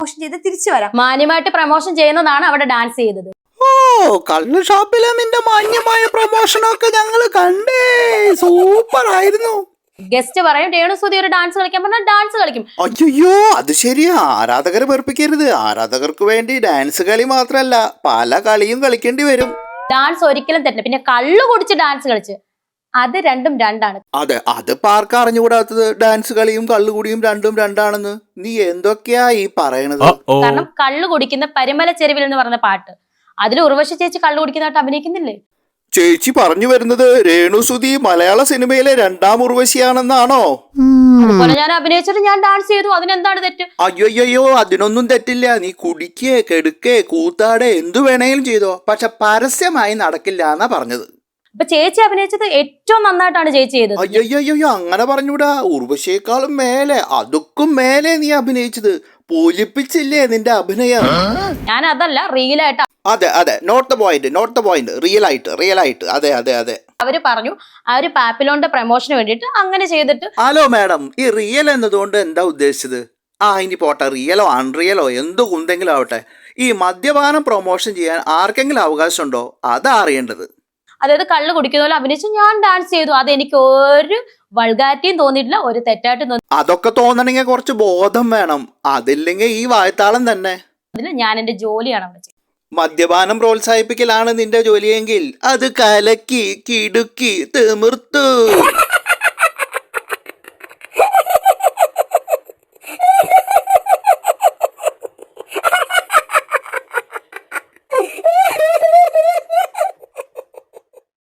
Promotion ചെയ്ത് തിരിച്ചു വരാം. മാന്യമായിട്ട് പ്രമോഷൻ ചെയ്യുന്നതാണ് അവിടെ ഡാൻസ് ചെയ്തത്. ഓ, കള്ള് ഷോപ്പിലെ നിന്റെ മാന്യമായ പ്രമോഷനൊക്കെ ഞങ്ങള് കണ്ടേ, സൂപ്പർ ആയിരുന്നു. ഗസ്റ്റ് പറയും രേണുസുതി ഒരു ഡാൻസ് കളിക്കാൻ പറഞ്ഞാൽ ഡാൻസ് കളിക്കും. അയ്യോ, അത് ശരിയാ. ആരാധകരെ വെറുപ്പിക്കരുത്. ആരാധകർക്ക് വേണ്ടി ഡാൻസ് കളി മാത്രല്ല പല കളിയും കളിക്കേണ്ടി വരും. ഡാൻസ് ഒരിക്കലും തെറ്റില്ല. പിന്നെ കള്ളു കുടിച്ച് ഡാൻസ് കളിച്ച് അത് രണ്ടും രണ്ടാണ്. അതെ, അത് പാർക്ക് അറിഞ്ഞുകൂടാത്തത്. ഡാൻസ് കളിയും കള്ളുകൂടിയും രണ്ടും രണ്ടാണെന്ന് നീ എന്തൊക്കെയാ ഈ പറയണത്? കാരണം കള്ളു കുടിക്കുന്ന പരിമല ചെരുവിൽ എന്ന് പറഞ്ഞ പാട്ട്, അതിൽ ഉർവശി ചേച്ചി കള്ളു കുടിക്കുന്നതായിട്ട് അഭിനയിക്കുന്നില്ലേ? ചേച്ചി പറഞ്ഞു വരുന്നത് രേണുസുതി മലയാള സിനിമയിലെ രണ്ടാം ഉർവശിയാണെന്നാണോ? അതുപോലെ ഞാൻ അഭിനയിച്ചിട്ട് ഞാൻ ഡാൻസ് ചെയ്തു, അതിനെന്താണ് തെറ്റ്? അയ്യോ, അതിനൊന്നും തെറ്റില്ല. നീ കുടിക്കേ, കെടുക്കേ, കൂത്താടെ എന്തു വേണേലും ചെയ്തോ, പക്ഷെ പരസ്യമായി നടക്കില്ല എന്നാ പറഞ്ഞത്. അപ്പൊ ചേച്ചി അഭിനയിച്ചത് ഏറ്റവും നന്നായിട്ടാണ് ചേച്ചി ചെയ്തത്. അയ്യോ, അങ്ങനെ പറഞ്ഞൂടാ. ഉർവശിയേക്കാളും മേലെ, അതുക്കും മേലെ നീ അഭിനയിച്ചത്. പൊലിപ്പിച്ചില്ലേ നിന്റെ അഭിനയം? ഞാൻ അതല്ല, റിയലായിട്ട്. അതെ, നോട്ട് ദ പോയിന്റ്. റിയൽ ആയിട്ട്. അതെ. അവര് പറഞ്ഞു ആ ഒരു പാപ്പിലോന്റെ പ്രമോഷന് വേണ്ടിട്ട് അങ്ങനെ ചെയ്തിട്ട്. ഹലോ മാഡം, ഈ റിയൽ എന്നതുകൊണ്ട് എന്താ ഉദ്ദേശിച്ചത്? ഇനി പോട്ടെ, റിയലോ അൺറിയലോ എന്തു കുന്തെങ്കിലും ആവട്ടെ, ഈ മദ്യപാനം പ്രൊമോഷൻ ചെയ്യാൻ ആർക്കെങ്കിലും അവകാശമുണ്ടോ? അതാ അറിയേണ്ടത്. അതായത് കള്ള് കുടിക്കുന്ന പോലെ അഭിനയിച്ചു ഞാൻ ഡാൻസ് ചെയ്തു. അത് എനിക്ക് ഒരു വൾഗാരിറ്റിയും തോന്നിയിട്ടില്ല, ഒരു തെറ്റായിട്ടും തോന്നി. അതൊക്കെ തോന്നണമെങ്കിൽ കുറച്ച് ബോധം വേണം. അതില്ലെങ്കിൽ ഈ വായത്താളം തന്നെ. അതിൽ ഞാൻ എന്റെ ജോലിയാണ് അവിടെ ചെയ്തത്. മദ്യപാനം പ്രോത്സാഹിപ്പിക്കലാണ് നിന്റെ ജോലിയെങ്കിൽ അത് കലക്കി കിടുക്കി തിമിർത്തു.